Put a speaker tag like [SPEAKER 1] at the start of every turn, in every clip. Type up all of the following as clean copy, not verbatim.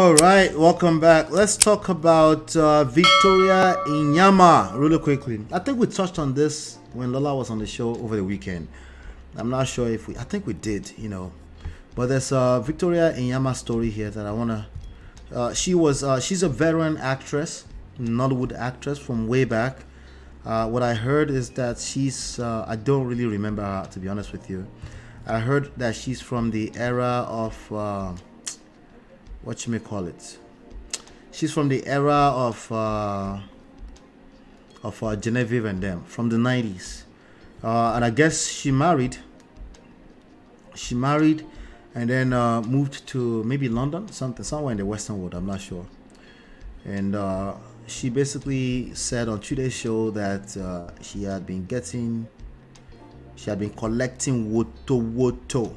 [SPEAKER 1] All right, welcome back. Let's talk about Victoria Inyama really quickly. I think we touched on this when Lola was on the show over the weekend. I'm not sure if I think we did, But there's a Victoria Inyama story here that I want to... she's a veteran actress, Nollywood actress from way back. What I heard is that she's... I don't really remember her, to be honest with you. I heard that she's from the era of... what you may call it. She's from the era of Genevieve and them from the 90s, and I guess she married and then moved to maybe London, somewhere in the Western world. I'm not sure. And she basically said on today's show that she had been collecting woto,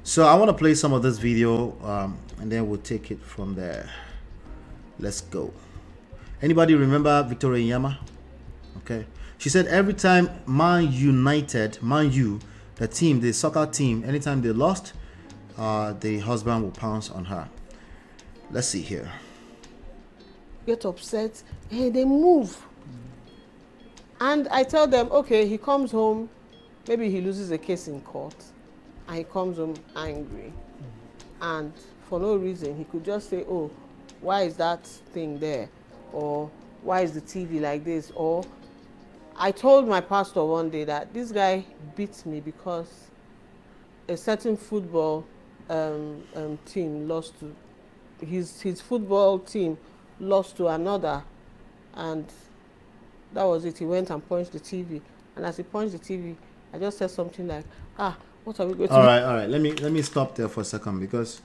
[SPEAKER 1] So I want to play some of this video, and then we'll take it from there. Let's go. Anybody remember Victoria Inyama? Okay. She said every time Man U, the team, the soccer team, anytime they lost, the husband will pounce on her. Let's see here.
[SPEAKER 2] Get upset. Hey, they move. And I tell them, okay, he comes home, maybe he loses a case in court. And he comes home angry, and for no reason he could just say, oh, why is that thing there, or why is the TV like this? Or I told my pastor one day that this guy beats me because a certain football team lost to his football team lost to another, and that was it. He went and punched the TV, and as he punched the TV, I just said something like, what are we going to do?
[SPEAKER 1] All right. Let me stop there for a second, because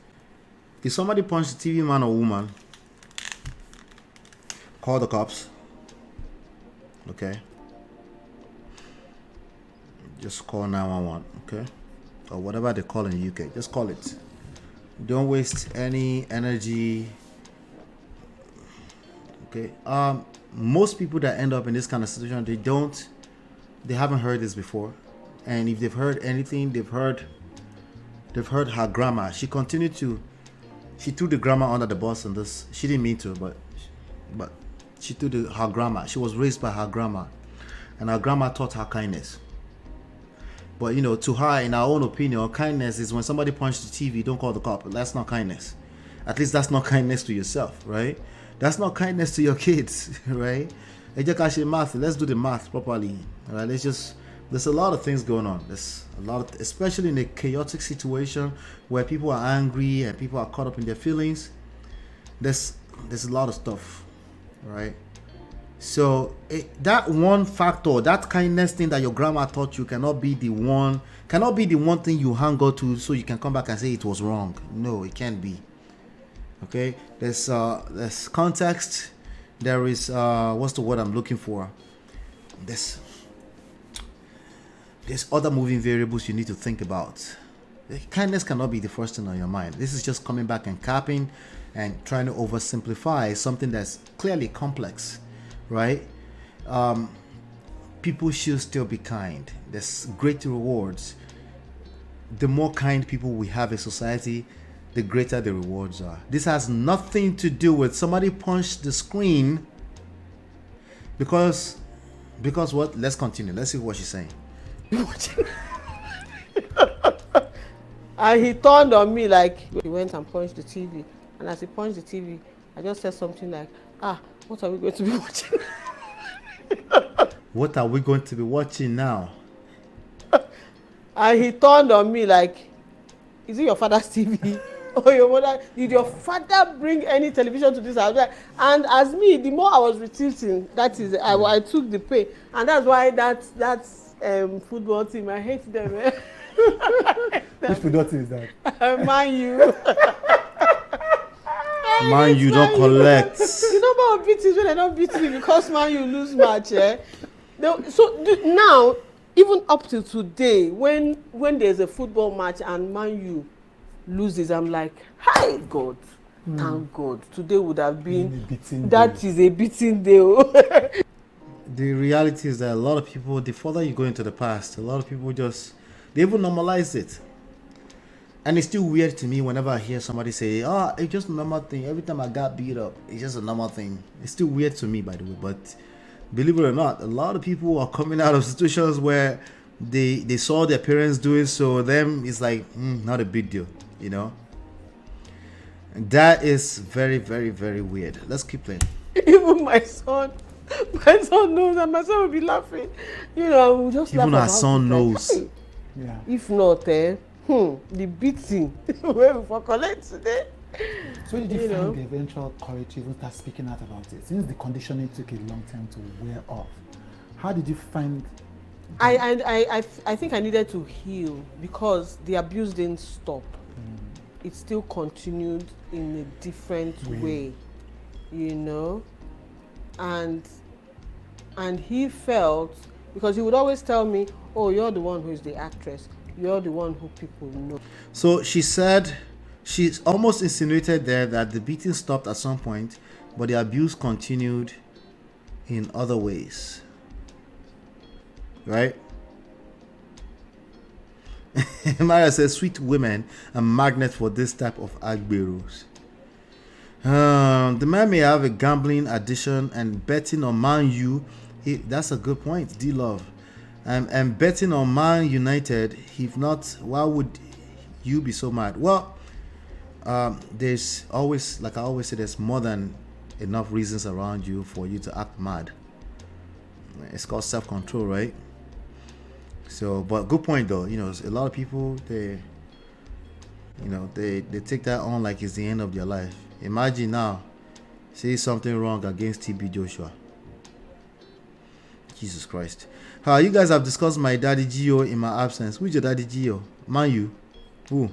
[SPEAKER 1] if somebody punched the TV man or woman, call the cops. Okay. Just call 911. Okay. Or whatever they call in the UK. Just call it. Don't waste any energy. Okay. Most people that end up in this kind of situation, they haven't heard this before. And if they've heard anything, they've heard her grandma. She threw the grandma under the bus on this. She didn't mean to, but she threw her grandma. She was raised by her grandma, and her grandma taught her kindness. But to her, in our own opinion, kindness is when somebody punched the TV, don't call the cop. That's not kindness. At least that's not kindness to yourself, right? That's not kindness to your kids, right? Let's do the math properly. All right, there's a lot of things going on. There's a lot, especially in a chaotic situation where people are angry and people are caught up in their feelings. There's a lot of stuff, right? So that one factor, that kindness thing that your grandma taught you, cannot be the one thing you hang on to so you can come back and say it was wrong. No, it can't be. Okay, there's context. There is what's the word I'm looking for? There's other moving variables you need to think about. Kindness cannot be the first thing on your mind. This is just coming back and capping and trying to oversimplify something that's clearly complex, right? People should still be kind. There's great rewards. The more kind people we have in society, the greater the rewards are. This has nothing to do with somebody punched the screen because what? Let's continue. Let's see what she's saying.
[SPEAKER 2] And he turned on me like he went and punched the TV, and as he punched the TV, I just said something like, what are we going to be watching?
[SPEAKER 1] What are we going to be watching now?
[SPEAKER 2] And he turned on me like, is it your father's TV? Or your mother? Did your father bring any television to this house? And as me, the more I was retreating, that is, I took the pain, and that's why that's football team, I hate them.
[SPEAKER 1] Which football team is that?
[SPEAKER 2] Man U.
[SPEAKER 1] Man U don't collect.
[SPEAKER 2] The number of beatings when they don't beat me because Man U lose match. Now, even up till today, when there's a football match and Man U loses, I'm like, hi God, thank God. Today would have been that is a beating day.
[SPEAKER 1] The reality is that a lot of people, the further you go into the past, a lot of people they even normalize it. And it's still weird to me whenever I hear somebody say, "Oh, it's just a normal thing. Every time I got beat up, it's just a normal thing." It's still weird to me, by the way. But believe it or not, a lot of people are coming out of situations where they saw their parents doing so. Them is like not a big deal, you know. And that is very, very, very weird. Let's keep playing.
[SPEAKER 2] Even my son knows, and my son will be laughing. You know, I will just laugh
[SPEAKER 1] Even our
[SPEAKER 2] about
[SPEAKER 1] son
[SPEAKER 2] it,
[SPEAKER 1] knows.
[SPEAKER 2] Like, "Hey,
[SPEAKER 3] Yeah.
[SPEAKER 2] if not, the beating where we for collect today."
[SPEAKER 3] So did you
[SPEAKER 2] You
[SPEAKER 3] find
[SPEAKER 2] know.
[SPEAKER 3] the eventual courage to even start speaking out about it? Since the conditioning took a long time to wear off, how did you find?
[SPEAKER 2] I think I needed to heal because the abuse didn't stop. It still continued in a different way, you know. And he felt, because he would always tell me, "Oh, you're the one who is the actress. You're the one who people know."
[SPEAKER 1] So she said, she's almost insinuated there that the beating stopped at some point, but the abuse continued in other ways. Right? Mara says, "Sweet women are magnet for this type of agberos." The man may have a gambling addiction and betting on Man U. That's a good point, D-Love. And betting on Man United. If not, why would you be so mad? Well, there's always, like I always say, there's more than enough reasons around you for you to act mad. It's called self-control, right? So, but good point though. You know, a lot of people, they take that on like it's the end of their life. Imagine now, say something wrong against TB Joshua. Jesus Christ. You guys have discussed my daddy Gio in my absence. Who's your daddy Gio? Man, you? Who?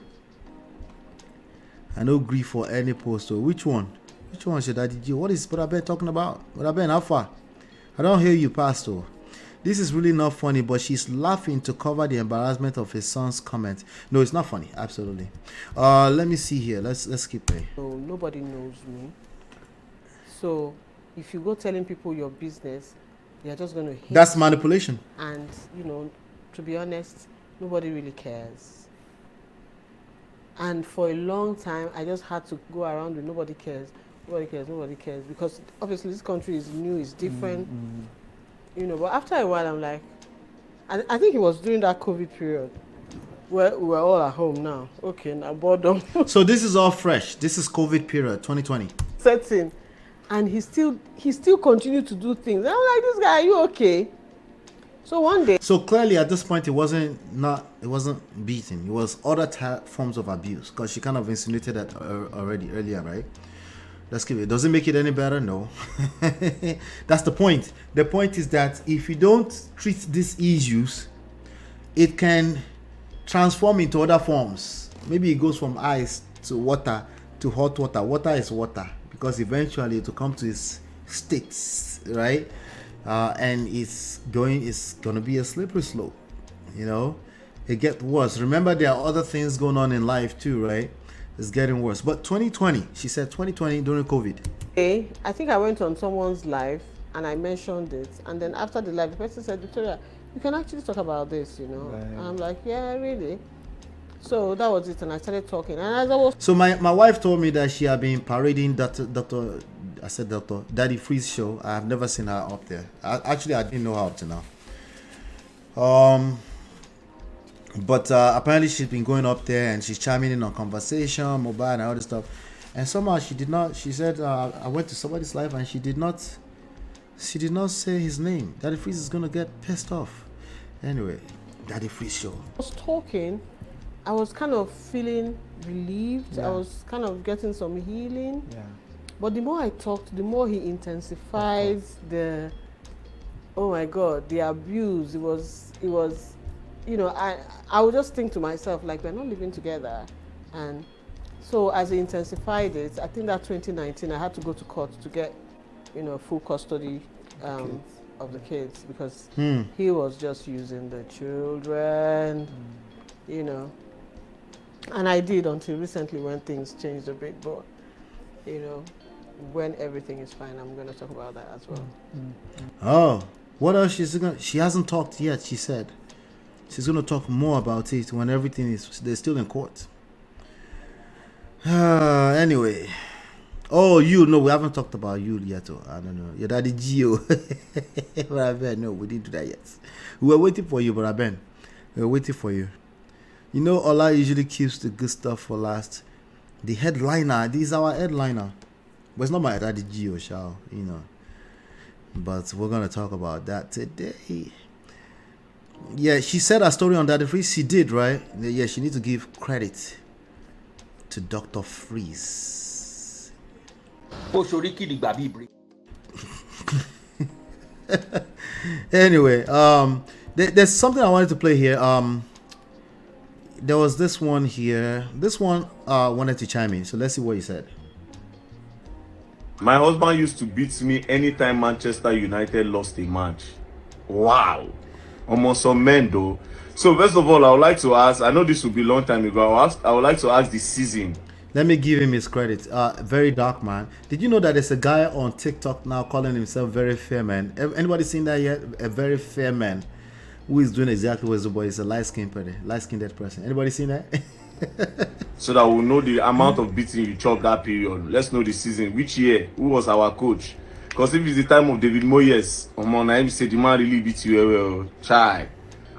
[SPEAKER 1] I no grief for any post. So which one? Which one is your daddy Gio? What is Brother Ben talking about? Brother Ben, how far? I don't hear you, Pastor. This is really not funny, but she's laughing to cover the embarrassment of his son's comment. No, it's not funny. Absolutely. Let me see here. Let's keep playing.
[SPEAKER 2] So nobody knows me. So if you go telling people your business, they're just going to hate
[SPEAKER 1] That's
[SPEAKER 2] you.
[SPEAKER 1] manipulation.
[SPEAKER 2] And, you know, to be honest, nobody really cares. And for a long time, I just had to go around with nobody cares, because obviously this country is new, it's different, you know. But after a while, I'm like, I think it was during that COVID period where we were all at home now. Okay, now boredom
[SPEAKER 1] So this is all fresh. This is COVID period, 2020.
[SPEAKER 2] sets in. And he still continued to do things. And I'm like, this guy, are you okay? So one day,
[SPEAKER 1] So clearly at this point, it wasn't beating. It was other forms of abuse, because she kind of insinuated that already earlier, right? Let's keep it. Does it make it any better? No. That's the point. The point is that if you don't treat these issues, it can transform into other forms. Maybe it goes from ice to water to hot water. Water is water, because eventually it will come to its states, right? And it's going to be a slippery slope. You know, it gets worse. Remember, there are other things going on in life too, right? It's getting worse. But 2020, she said 2020 during COVID.
[SPEAKER 2] I think I went on someone's live and I mentioned it. And then after the live, the person said, "Victoria, you can actually talk about this, you know."
[SPEAKER 3] Right.
[SPEAKER 2] And I'm like, "Yeah, really?" So that was it. And I started talking. And as I was
[SPEAKER 1] So my wife told me that she had been parading Dr. Daddy Freeze show. I have never seen her up there. I didn't know her up to now. But apparently she's been going up there and she's chiming in on conversation, mobile and all this stuff. And somehow she said, I went to somebody's live and she did not say his name. Daddy Freeze is going to get pissed off. Anyway, Daddy Freeze show.
[SPEAKER 2] talking, I was kind of feeling relieved.
[SPEAKER 3] Yeah.
[SPEAKER 2] I was kind of getting some healing.
[SPEAKER 3] Yeah.
[SPEAKER 2] But the more I talked, the more he intensifies the, oh my God, the abuse. It was, you know, I would just think to myself, like, we're not living together. And so as he intensified it, I think that 2019, I had to go to court to get, you know, full custody of the kids, because he was just using the children, you know. And I did until recently when things changed a bit, but, you know, when everything is fine, I'm going to talk about that as well.
[SPEAKER 1] Oh, what else she hasn't talked yet, she said. She's going to talk more about it when everything is, they're still in court. Anyway. Oh, you know, we haven't talked about you yet. Oh, I don't know. Your daddy Gio. But Ben, no, we didn't do that yet. We were waiting for you, but Ben. We were waiting for you. You know, Ola usually keeps the good stuff for last. The headliner. This is our headliner. But it's not my daddy Gio, shall you know. But we're gonna talk about that today. Yeah, she said her story on Daddy Freeze. She did, right? Yeah, she needs to give credit to Dr. Freeze. Anyway, there's something I wanted to play here. There was this one here. This one wanted to chime in. So let's see what he said.
[SPEAKER 4] My husband used to beat me anytime Manchester United lost a match. Wow. Almost some men though. So first of all, I would like to ask, I know this will be a long time ago, I would like to ask the season.
[SPEAKER 1] Let me give him his credit. Very dark man. Did you know that there's a guy on TikTok now calling himself Very Fair Man? Anybody seen that yet? A very fair man who is doing exactly what the boy is, a light-skinned person. Anybody seen that?
[SPEAKER 4] So that we'll know the amount of beating you chopped that period. Let's know the season. Which year? Who was our coach? Because if it's the time of David Moyes, I say the man really beat you well, chai.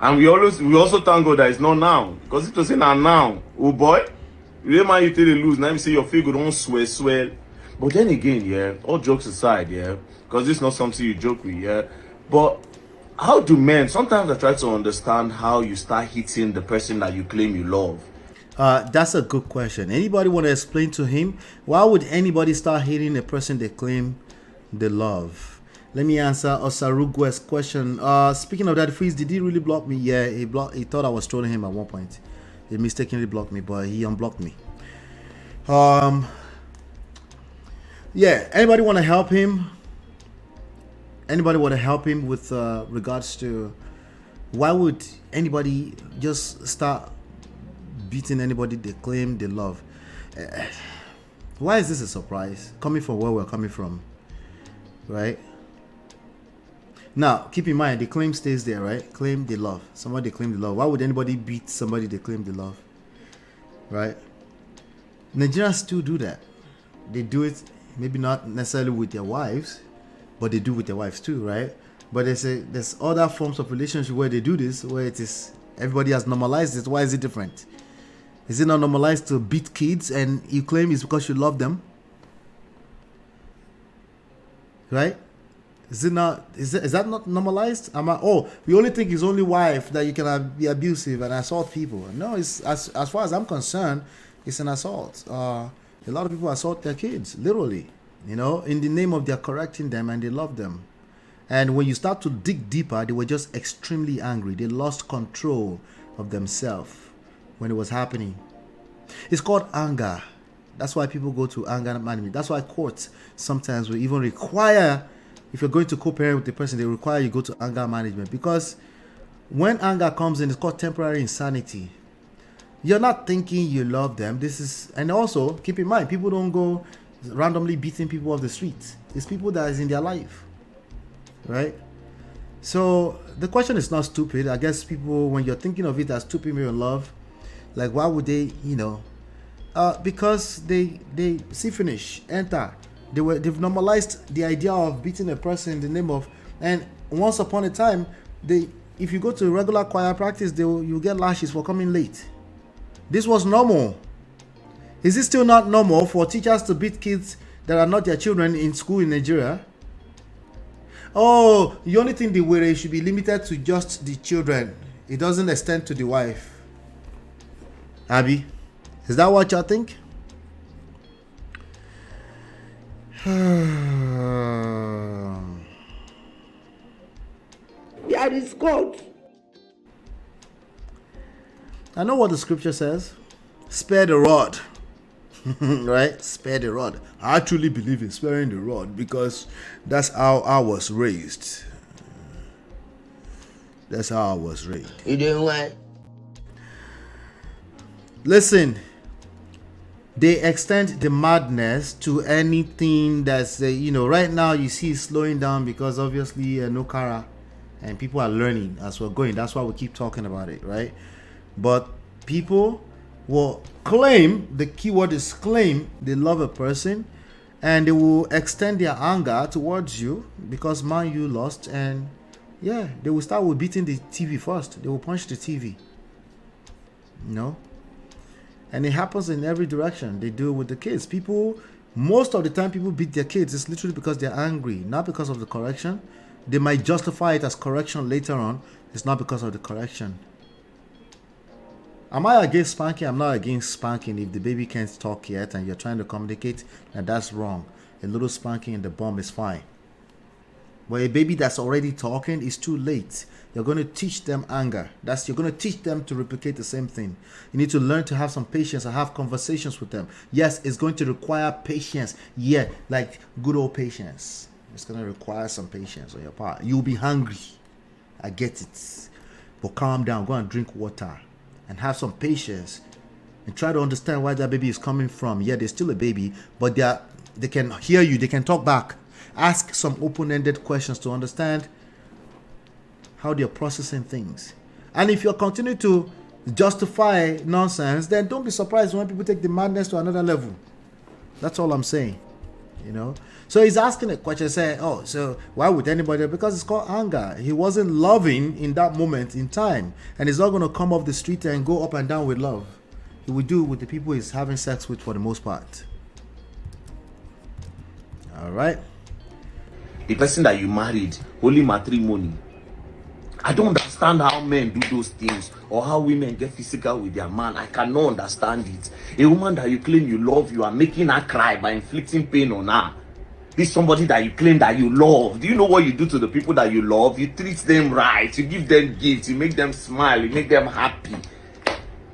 [SPEAKER 4] And we also thank God that it's not now. Because it was saying now, oh boy, you man you tell they lose. Now you say your figure don't swell. But then again, yeah, all jokes aside, yeah, because this is not something you joke with, yeah. But how do men? Sometimes I try to understand how you start hitting the person that you claim you love.
[SPEAKER 1] That's a good question. Anybody want to explain to him why would anybody start hating a person they claim they love? Let me answer Osarugue's question. Speaking of that, Freeze, did he really block me? Yeah, he thought I was trolling him at one point. He mistakenly blocked me, but he unblocked me. Yeah, anybody want to help him? Anybody want to help him with regards to why would anybody just start beating anybody they claim they love? Why is this a surprise? Coming from where we're coming from, right? Now, keep in mind, the claim stays there, right? Claim they love. Somebody they claim they love. Why would anybody beat somebody they claim they love? Right? Nigerians still do that. They do it, maybe not necessarily with their wives, but they do with their wives too, right? But there's other forms of relationship where they do this, where it is everybody has normalized it. Why is it different? Is it not normalized to beat kids and you claim it's because you love them? Right? Is that not normalized? We only think it's only wife that you can be abusive and assault people. No, it's as far as I'm concerned, it's an assault. A lot of people assault their kids, literally, in the name of they're correcting them and they love them. And when you start to dig deeper, they were just extremely angry. They lost control of themselves when it was happening. It's called anger. That's why people go to anger management. That's why courts sometimes will even require, if you're going to co-parent with the person, they require you go to anger management. Because when anger comes in, it's called temporary insanity. You're not thinking you love them. And also, keep in mind, people don't go randomly beating people off the street. It's people that is in their life. Right? So the question is not stupid. I guess people, when you're thinking of it as two people in love, like why would they, because they see finish, enter. They've normalized the idea of beating a person in the name of, and once upon a time, if you go to regular choir practice, you get lashes for coming late. This was normal. Is it still not normal for teachers to beat kids that are not their children in school in Nigeria? Oh, the only thing it should be limited to just the children. It doesn't extend to the wife. Abby, is that what y'all think?
[SPEAKER 5] There is God.
[SPEAKER 1] I know what the scripture says. Spare the rod. Right? Spare the rod. I truly believe in sparing the rod because that's how I was raised. That's how I was raised.
[SPEAKER 5] You doing what?
[SPEAKER 1] Listen, they extend the madness to anything that's, right now you see slowing down because obviously no Kara and people are learning as we're going. That's why we keep talking about it, right? But people will claim, the keyword is claim, they love a person, and they will extend their anger towards you because man you lost, and yeah, they will start with beating the TV first. They will punch the TV. You know? And it happens in every direction. They do it with the kids. Most of the time people beat their kids, it's literally because they're angry, not because of the correction. They might justify it as correction later on. It's not because of the correction. Am I against spanking? I'm not against spanking if the baby can't talk yet and you're trying to communicate, and that's wrong. A little spanking in the bum is fine. But a baby that's already talking is too late. You're going to teach them anger. You're going to teach them to replicate the same thing. You need to learn to have some patience and have conversations with them. Yes, it's going to require patience. Yeah, like good old patience. It's going to require some patience on your part. You'll be hungry. I get it. But calm down. Go and drink water. And have some patience. And try to understand where that baby is coming from. Yeah, they're still a baby. But they can hear you. They can talk back. Ask some open-ended questions to understand how they're processing things. And if you're continuing to justify nonsense, then don't be surprised when people take the madness to another level. That's all I'm saying. You know? So he's asking a question, saying, oh, so why would anybody? Because it's called anger. He wasn't loving in that moment in time. And he's not going to come off the street and go up and down with love. He will do with the people he's having sex with for the most part. All right?
[SPEAKER 4] The person that you married, holy matrimony. I don't understand how men do those things or how women get physical with their man. I cannot understand it. A woman that you claim you love, you are making her cry by inflicting pain on her. This somebody that you claim that you love. Do you know what you do to the people that you love? You treat them right. You give them gifts. You make them smile. You make them happy.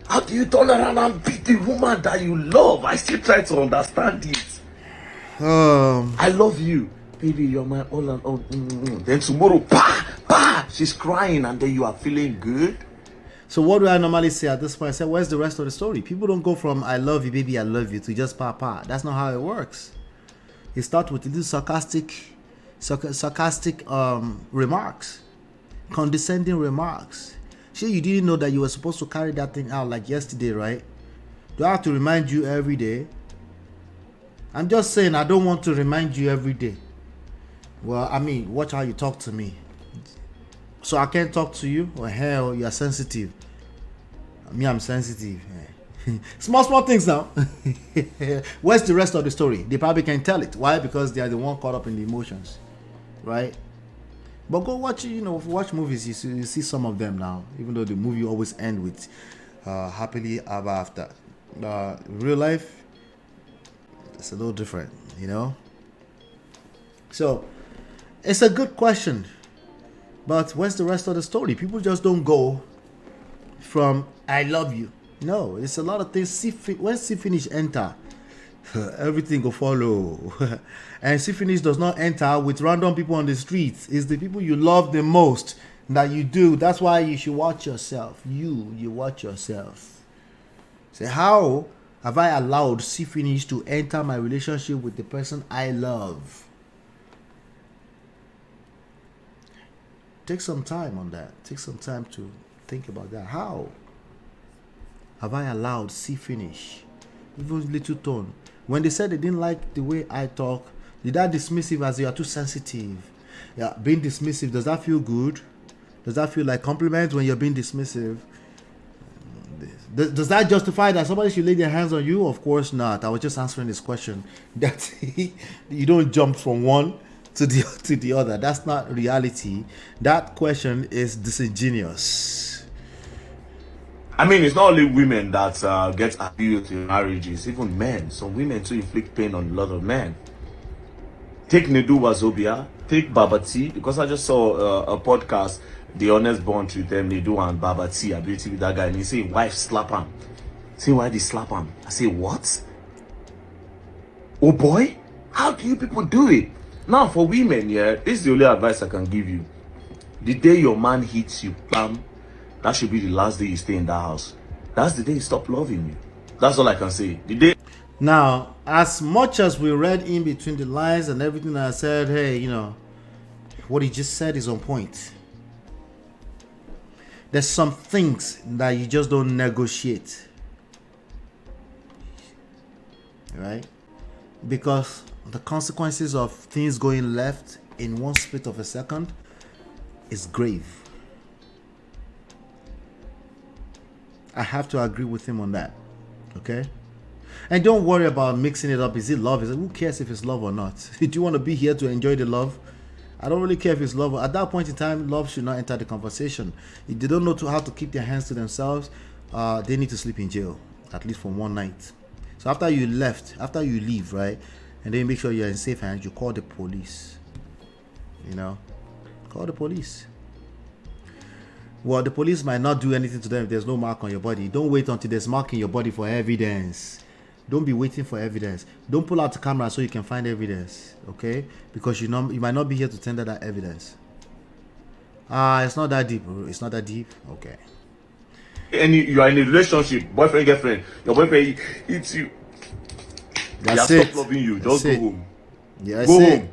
[SPEAKER 4] How do you turn around and beat the woman that you love? I still try to understand it. I love you. Baby, you're my all and all. Then tomorrow, she's crying, and then you are feeling good.
[SPEAKER 1] So what do I normally say at this point? I say, where's the rest of the story? People don't go from I love you, baby, I love you to just pa. That's not how it works. It starts with little sarcastic remarks, condescending remarks. Sure, you didn't know that you were supposed to carry that thing out like yesterday, right? Do I have to remind you every day? I'm just saying I don't want to remind you every day. Well, I mean, watch how you talk to me. So I can't talk to you? Well, hell, you're sensitive. Me, I'm sensitive. Small things now. Where's the rest of the story? They probably can't tell it. Why? Because they are the one caught up in the emotions. Right? But go watch, watch movies. You see some of them now. Even though the movie always ends with happily ever after. Real life, it's a little different, So, it's a good question. But where's the rest of the story? People just don't go from I love you. No, it's a lot of things. When see finish enter, everything will follow. And see finish does not enter with random people on the streets. It's the people you love the most that you do. That's why you should watch yourself. You watch yourself. Say, how have I allowed see finish to enter my relationship with the person I love? Take some time on that. Take some time to think about that. How have I allowed see finish? Even little tone. When they said they didn't like the way I talk, did I dismiss it as you are too sensitive? Yeah, being dismissive, does that feel good? Does that feel like compliment when you're being dismissive? Does that justify that somebody should lay their hands on you? Of course not. I was just answering this question. That you don't jump from one to the other. That's not reality. That question is disingenuous.
[SPEAKER 4] I mean, it's not only women that get abused in marriages. Even men. Some women too inflict pain on a lot of men. Take Nedu Wazobia. Take Babati. Because I just saw a podcast, The Honest Bunch with them, Nedu and Babati, ability with that guy. And he say, wife slap him. Say, why they slap him? I say, what? Oh boy? How do you people do it? Now, for women, yeah, this is the only advice I can give you. The day your man hits you, bam, that should be the last day you stay in that house. That's the day he stop loving you. That's all I can say. The day.
[SPEAKER 1] Now, as much as we read in between the lines and everything that I said, hey, what he just said is on point. There's some things that you just don't negotiate. right? Because the consequences of things going left in one split of a second is grave. I have to agree with him on that. Okay? And don't worry about mixing it up. Is it love? Who cares if it's love or not? Do you want to be here to enjoy the love? I don't really care if it's love. At that point in time, love should not enter the conversation. If they don't know how to keep their hands to themselves, they need to sleep in jail, at least for one night. So after you leave, right, and then make sure you're in safe hands, you call the police. Call the police. Well, the police might not do anything to them if there's no mark on your body. Don't wait until there's mark in your body for evidence. Don't be waiting for evidence. Don't pull out the camera so you can find evidence, okay? Because you might not be here to tender that evidence. It's not that deep. It's not that deep. Okay.
[SPEAKER 4] And you are in a relationship, boyfriend, girlfriend. Your boyfriend hits you.
[SPEAKER 1] That's
[SPEAKER 4] he has
[SPEAKER 1] it.
[SPEAKER 4] stopped loving you.
[SPEAKER 1] That's
[SPEAKER 4] Just
[SPEAKER 1] it.
[SPEAKER 4] go home.
[SPEAKER 1] Yeah,
[SPEAKER 4] Go
[SPEAKER 1] that's it.
[SPEAKER 4] home.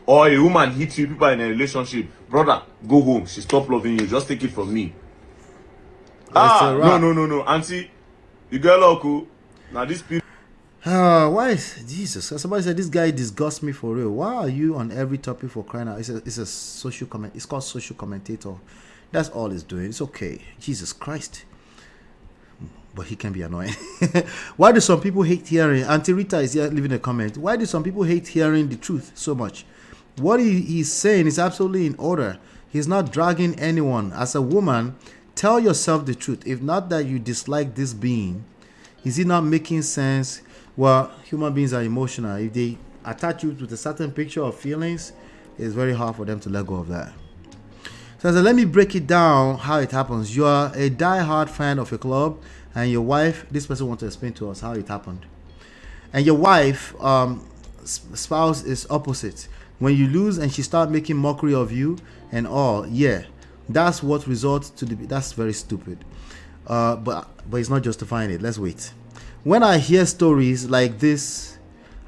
[SPEAKER 4] Or a woman hits you, people are in a relationship. Brother, go home. She stopped loving you. Just take it from me. No. Auntie, you get local. Now this people.
[SPEAKER 1] Why is Jesus? Somebody said this guy disgusts me for real. Why are you on every topic for crying out? It's a social comment. It's called social commentator. That's all he's doing. It's okay. Jesus Christ. But he can be annoying. Why do some people hate hearing? Auntie Rita is here leaving a comment. Why do some people hate hearing the truth so much? What he's saying is absolutely in order. He's not dragging anyone. As a woman, tell yourself the truth. If not that you dislike this being, is it not making sense? Well, human beings are emotional. If they attach you to a certain picture of feelings, it's very hard for them to let go of that. So let me break it down how it happens. You are a die-hard fan of a club, and your wife, this person wants to explain to us how it happened. And your wife, spouse is opposite. When you lose and she start making mockery of you and all, yeah, that's what results to that's very stupid. But it's not justifying it. Let's wait. When I hear stories like this,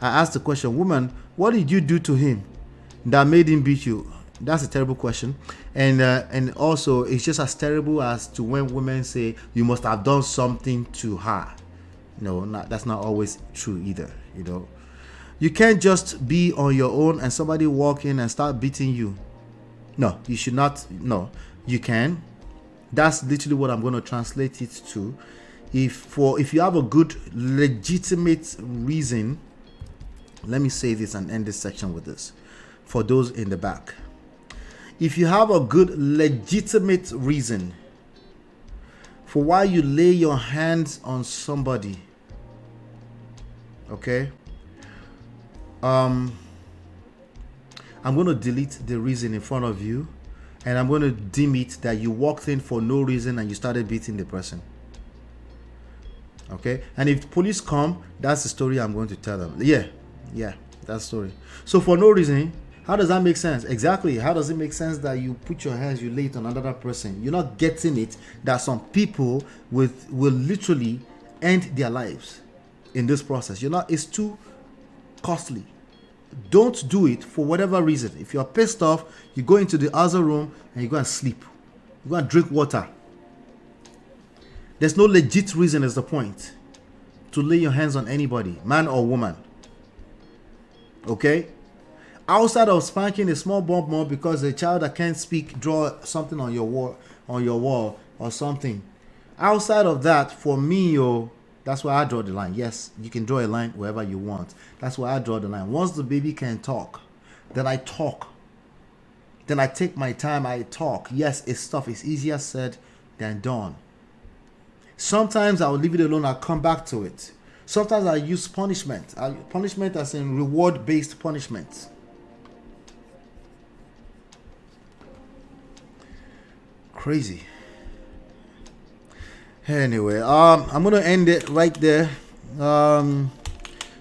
[SPEAKER 1] I ask the question, woman, what did you do to him that made him beat you? That's a terrible question. And also, it's just as terrible as to when women say, you must have done something to her. No, that's not always true either, You can't just be on your own and somebody walk in and start beating you. No, you should not. No, you can. That's literally what I'm going to translate it to. If you have a good legitimate reason, let me say this and end this section with this for those in the back. If you have a good legitimate reason for why you lay your hands on somebody, okay, I'm going to delete the reason in front of you, and I'm going to deem it that you walked in for no reason and you started beating the person. Okay, and if police come, that's the story I'm going to tell them. Yeah, that's the story. So for no reason, how does that make sense? Exactly. How does it make sense that you put your hands, you lay it on another person? You're not getting it that some people will literally end their lives in this process. It's too costly. Don't do it for whatever reason. If you're pissed off, you go into the other room and you go and sleep. You go and drink water. There's no legit reason, is the point, to lay your hands on anybody, man or woman. Okay? Outside of spanking a small bump more because a child that can't speak draw something on your wall or something. Outside of that, for me, that's where I draw the line. Yes, you can draw a line wherever you want. That's where I draw the line. Once the baby can talk, then I talk. Then I take my time, I talk. Yes, it's tough. It's easier said than done. Sometimes I'll leave it alone. I'll come back to it. Sometimes I use punishment. Punishment as in reward-based punishment. Crazy. Anyway, I'm gonna end it right there.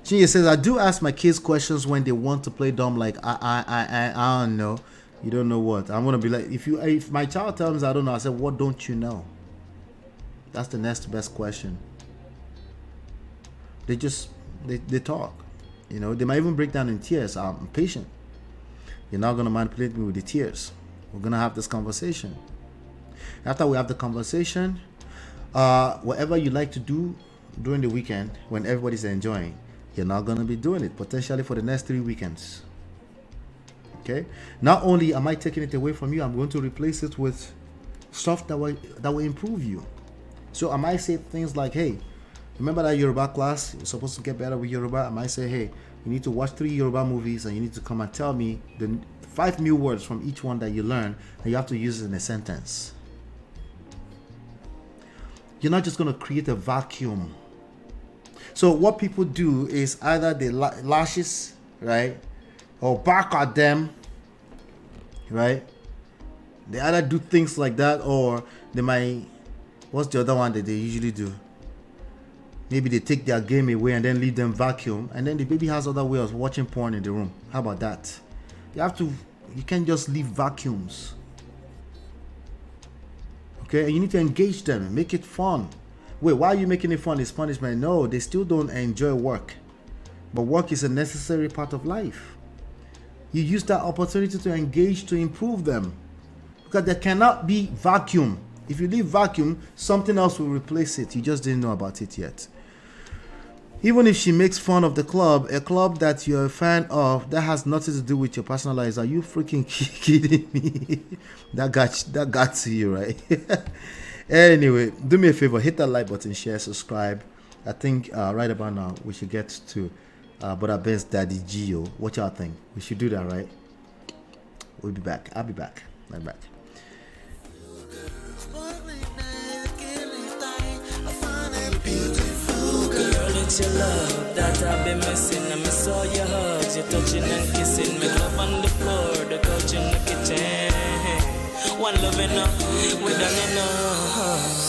[SPEAKER 1] She says, I do ask my kids questions when they want to play dumb. Like I don't know. You don't know what? I'm gonna be like, if my child tells me I don't know, I said, what don't you know? That's the next best question. They talk. They might even break down in tears. I'm patient. You're not gonna manipulate me with the tears. We're gonna have this conversation. After we have the conversation, whatever you like to do during the weekend when everybody's enjoying, you're not going to be doing it potentially for the next 3 weekends. Okay, not only am I taking it away from you, I'm going to replace it with stuff that will improve you. So I might say things like, hey, remember that Yoruba class, you're supposed to get better with Yoruba? I might say, hey, you need to watch 3 Yoruba movies and you need to come and tell me the 5 new words from each one that you learn, and you have to use it in a sentence. You're not just going to create a vacuum. So what people do is either they lashes, right, or bark at them, right? They either do things like that, or they might, what's the other one that they usually do? Maybe they take their game away and then leave them vacuum, and then the baby has other ways of watching porn in the room. How about that? You can't just leave vacuums. Okay, and you need to engage them, make it fun. Wait, why are you making it fun? It's punishment. No, they still don't enjoy work. But work is a necessary part of life. You use that opportunity to engage, to improve them. Because there cannot be vacuum. If you leave vacuum, something else will replace it. You just didn't know about it yet. Even if she makes fun of the club, a club that you're a fan of, that has nothing to do with your personal life. Are you freaking kidding me? That got to you, right? Anyway, do me a favor, hit that like button, share, subscribe. I think right about now we should get to Brother Ben's daddy Gio. What y'all think? We should do that, right? We'll be back. I'll be back. I'm back.
[SPEAKER 5] It's your love that I've been missing. I miss all your hugs, your touching and kissing. Me love on the floor, the couch in the kitchen. One love enough, we done enough.